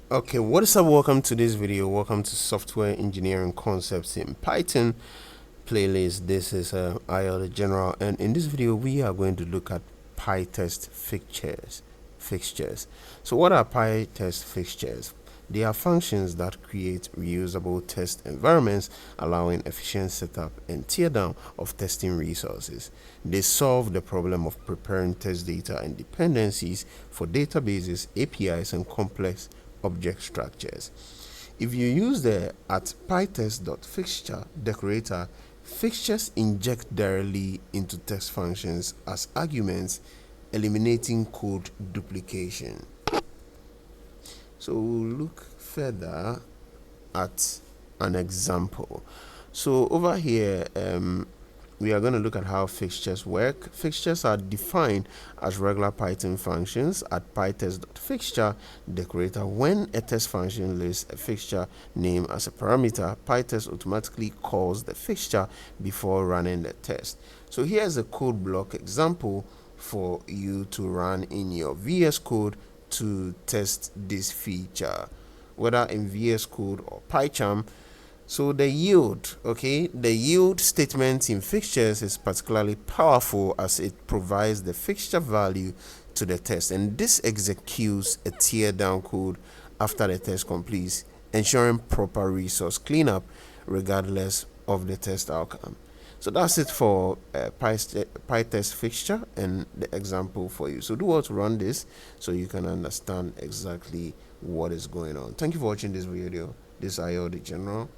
Okay, what is up? Welcome to this video. Welcome to Software Engineering Concepts in Python playlist. This is IL the General, and in this video we are going to look at Pytest fixtures. So what are Pytest fixtures? They are functions that create reusable test environments, allowing efficient setup and teardown of testing resources. They solve the problem of preparing test data and dependencies for databases, APIs, and complex object structures. If you use the @pytest.fixture decorator, fixtures inject directly into test functions as arguments, eliminating code duplication. So we'll look further at an example. So over here, we are going to look at how fixtures work. Fixtures are defined as regular Python functions at pytest.fixture decorator. When a test function lists a fixture name as a parameter, Pytest automatically calls the fixture before running the test. So here's a code block example for you to run in your VS Code to test this feature, whether in VS Code or PyCharm. So the yield statement in fixtures is particularly powerful as it provides the fixture value to the test, and this executes a teardown code after the test completes, ensuring proper resource cleanup regardless of the test outcome. So that's it for Pytest fixture and the example for you. So do what to run this so you can understand exactly what is going on. Thank you for watching this video. This is IO the General.